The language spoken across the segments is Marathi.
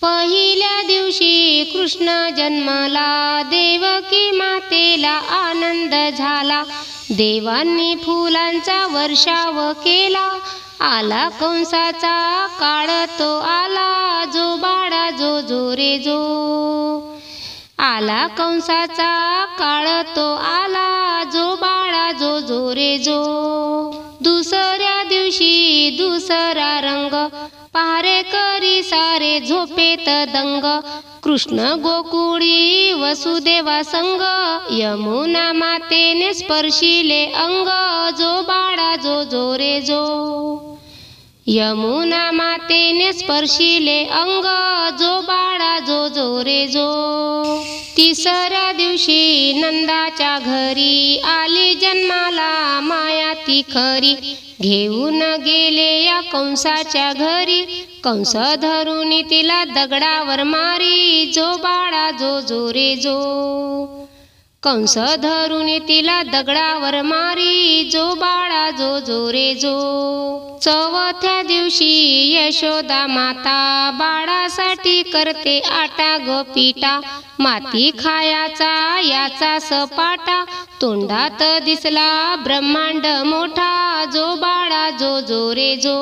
पहिल्या दिवशी कृष्ण जन्मला, देवकी मातेला आनंद झाला. देवांनी फुलांचा वर्षाव केला, आला कंसाचा काळ तो आला, जो बाळा जो जो रे जो. आला कंसाचा काळ तो आला, जो बाळा जो जो रे जो. दुसऱ्या दिवशी दुसरा रंग, पहारेकरी सारे झोपेत दंग. कृष्ण गोकुळी वसुदेवा संग, यमुना मातेने स्पर्शिले अंग, जो बाळा जो जो रे जो. यमुना मातेने स्पर्शिले अंग, जो बाळा जो जो रे जो. तिसऱ्या दिवशी नंदाच्या घरी, आली जन्माला माया ती खरी. घेऊन गेले या कंसाच्या घरी, कंस धरून तिला दगडावर मारी, जो बाळा जो जो रे जो. कंस धरून तिला दगडावर मारी, जो बाळा जो जो रे जो. चौथ्या दिवशी यशोदा माता, बाळासाठी करते आटा ग पिटा. माती खायाचा याचा सपाटा, तोंडात दिसला ब्रह्मांड मोठा, जो बाळा जो जो रे जो.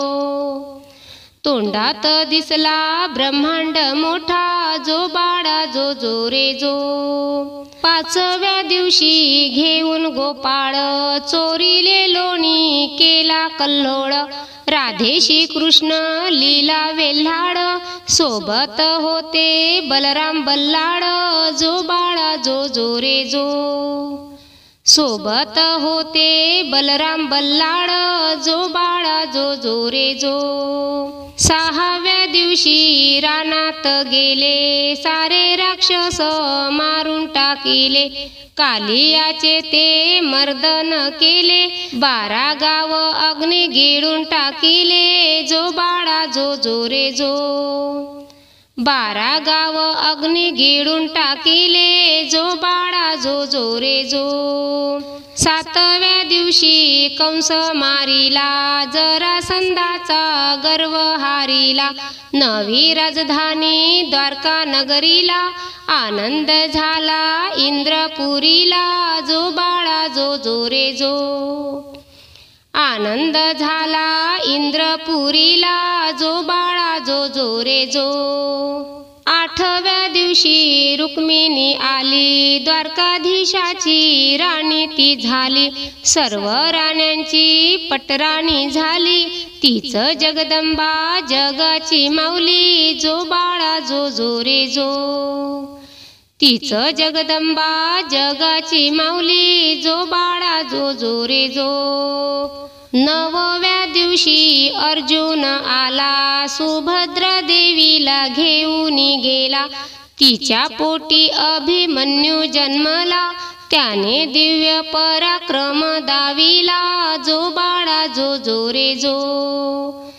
तोंडात दिसला ब्रह्मांड मोठा, जो बाळा जो जो रे जो. पाचव्या दिवशी घेऊन गोपाळ, चोरीले लोणी केला कल्लोळ. राधेशी कृष्ण लीला वेल्हाड, सोबत होते बलराम बल्लाळ, जो बाळा जो जो रे जो. सोबत होते बलराम बल्लाळ, जो बाळा जो जो रे जो. सहाव्या दिवशी रानात गेले, सारे राक्षस मारून टाकिले. कालियाचे ते मर्दन केले, 12 गाव अग्नी गिळून टाकिले, जो बाळा जो जो रे जो. 12 गाव अग्नी गिळून टाकिले, जो बाळा जो जो रे जो. सातव्या दिवशी कंस मारिला, जरासंधाचा गर्व हारिला. नवी राजधानी द्वारका नगरीला, आनंद झाला इंद्रपुरीला, जो बाळा जो जो रे जो. आनंद झाला इंद्रपुरीला, जो बाळा जो जो रे जो. आठव्या दिवशी रुक्मिणी आली, द्वारकाधीशाची राणी ती झाली. सर्व राण्यांची पटराणी झाली, तीच जगदंबा जगाची माऊली, जो बाळा जो जो रे जो. तीच जगदंबा जगाची माऊली, जो बाळा जो जो रे जो. नवव्या दिवशी अर्जुन आला, सुभद्रा देवीला घेऊन गेला. तिच्या पोटी अभिमन्यू जन्मला, त्याने दिव्य पराक्रम दाविला, जो बाळा जो जो रे जो.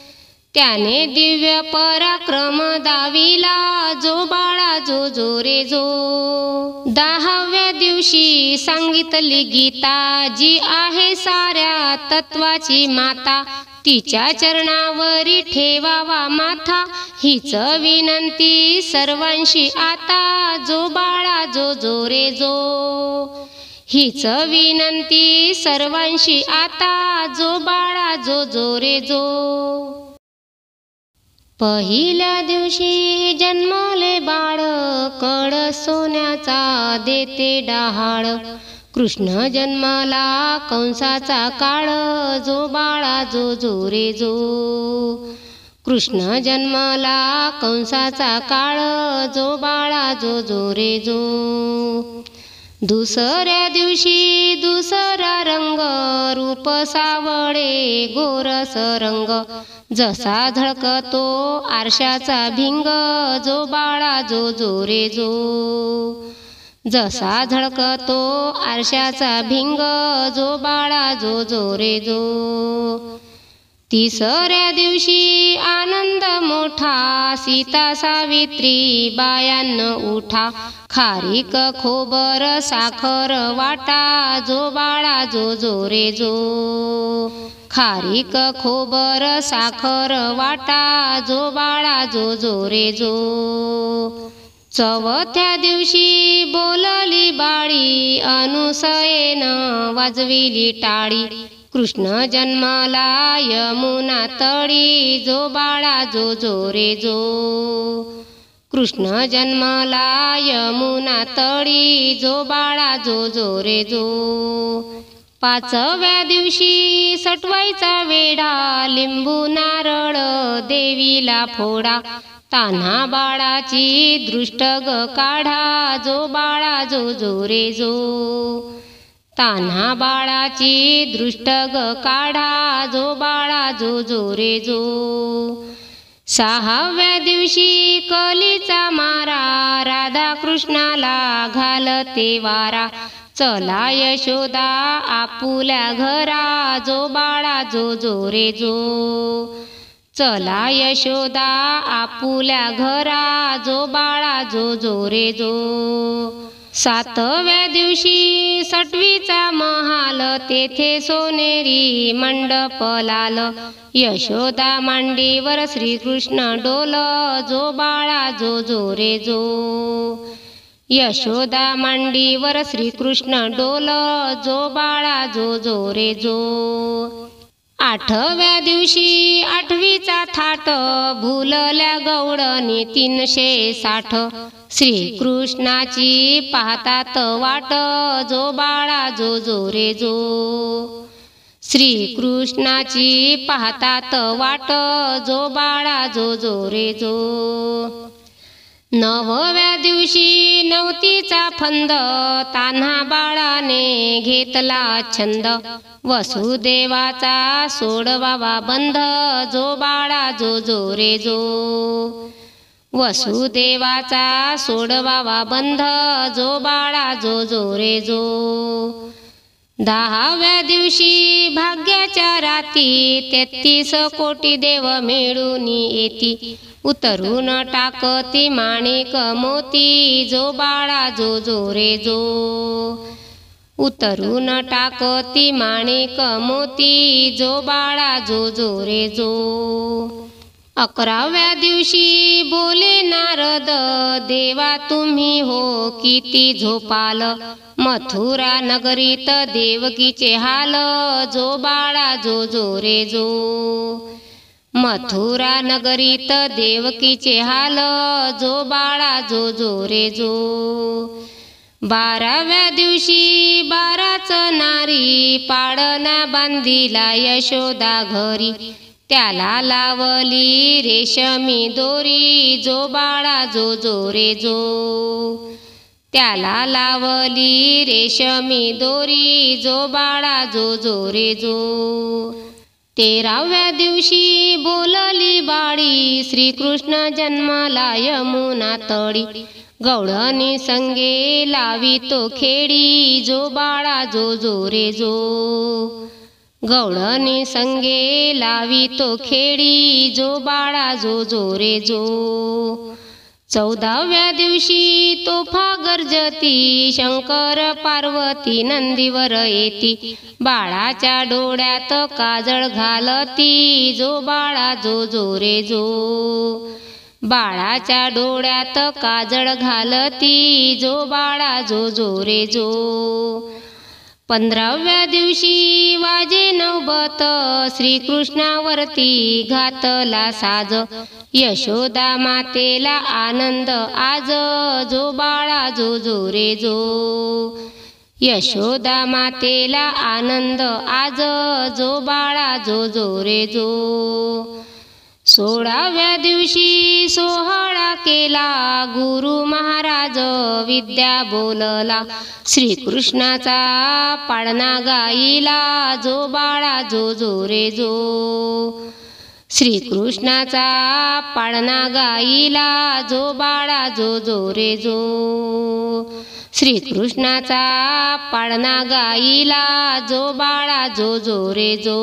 त्याने दिव्य पराक्रम दाविला, जो बाळा जो जो रे जो. 10व्या दिवशी सांगितली गीता, जी आहे साऱ्या तत्वाची माता. तिच्या चरणावरी ठेवावा माथा, हीच विनंती सर्वांशी आता, जो बाळा जो जो रे जो. हीच विनंती सर्वांशी आता, जो बाळा जो जो रे जो. पहिल्या दिवशी जन्मले बाळ, कळ सोन्याचा देते डहाळ. कृष्ण जन्माला कंसाचा काळ, जो बाळा जो जो रे जो. कृष्ण जन्माला कंसाचा काळ, जो बाळा जो जो रे जो. दुसऱ्या दिवशी दुसरा रंग, रूप सावळे गोरस रंग. जसा झळकतो आरशाचा भिंग, जो बाळा जो जो रे जो. जसा झळकतो आरशाचा भिंग, जो बाळा जो जो रे जो. तिसऱ्या दिवशी आनंद मोठा, सीता सावित्री बायांनो उठा. खारीक खोबर साखर वाटा, जो बाळा जो जो रे जो. खारीक खोबर साखर वाटा जो बाळा जो जो रे जो। चौथ्या दिवशी बोलली बाळी अनुसयेनं वाजविली टाळी। कृष्ण जन्माला यमुना तळी जो बाळा जो जो रे जो। कृष्ण जन्माला यमुना तळी जो बाळा जो जो रे जो। पाचव्या दिवशी सटवायचा वेढा लिंबू नारळ देवीला फोडा। तान्हा बाळाची दृष्ट ग काढा जो बाळा जो जो रे जो। तान्हा बाळाची दृष्ट ग काढा जो बाळा जो जो रे जो। सहाव्या दिवशी कलीचा मारा राधा कृष्णाला घालते वारा। चला यशोदा आपुल्या घरा जो बाळा जो जो रे जो। चला यशोदा आपुल्या घरा जो बाळा जो जो रे जो। सातव्या दिवशी सटवीचा महाल तेथे सोनेरी मंडप लाल। यशोदा मांडीवर श्रीकृष्ण डोल जो बाळा जो जो रे जो। यशोदा मांडीवर श्रीकृष्ण डोल जो बाळा जो जो रे जो। आठव्या दिवशी आठवीचा थाट भुलल्या गवळणी 360। श्रीकृष्णाची पाहतात वाट जो बाळा जो जो रे जो। श्रीकृष्णाची पाहतात वाट जो बाळा जो जो रे जो। नवव्या दिवशी नवतीचा फंद तान्हा बाळाने घेतला छंद। वसुदेवाचा सोडवावा बंध जो बाळा जो जो रे जो। वसुदेवाचा सोडवावा बंध जो बाळा जो जो रे जो। दहाव्या दिवशी भाग्याच्या राती 33 कोटी देव मिळून येती। उतरून टाकती माणिक मोती जो बाळा जो जो रे जो। उतरून टाकती माणिक मोती जो बाळा जो जो रे जो। 11व्या दिवशी बोले नारद देवा तुम्ही हो किती झोपाल। मथुरा नगरीत देवकीचे हाल जो बाळा जो जो रे जो। मथुरा नगरीत देवकीचे हाल जो बाळा जो जो रे जो। 12व्या दिवशी 12च नारी पाळणा बांधिला यशोदा घरी। त्याला लावली रेशमी दोरी जो बाळा जो जो रे जो। त्याला लावली रेशमी दोरी जो बाळा जो जो रे जो। 13व्या दिवशी बोलली बाळी श्रीकृष्ण जन्माला यमुना तळी। गवळणी संगे लावी तो खेडी जो बाळा जो जो रे जो। गवळणी संगे लावी तो खेडी जो बाळा जो जो रे जो। 14व्या दिवशी तोफा गर्जती शंकर पार्वती नंदीवर येती। बाळाच्या डोळ्यात काजळ घालती जो बाळा जो जो रे जो। बाळाच्या डोळ्यात काजळ घालती जो बाळा जो जो रे जो। 15व्या दिवशी वाजे नौबत श्रीकृष्णावरती घातला साज। यशोदा मातेला आनंद आज जो बाळा जो जो रे जो। यशोदा मातेला आनंद आज जो बाळा जो जो रे जो। 16व्या दिवशी सोहळा केला गुरु महाराज विद्या बोलला। श्रीकृष्णाचा पाळणा गाईला जो बाळा जो जो रे जो। श्रीकृष्णाचा पाळणा गाईला जो बाळा जो जो रे जो। श्रीकृष्णाचा पाळणा गाईला जो बाळा जो जो रे जो।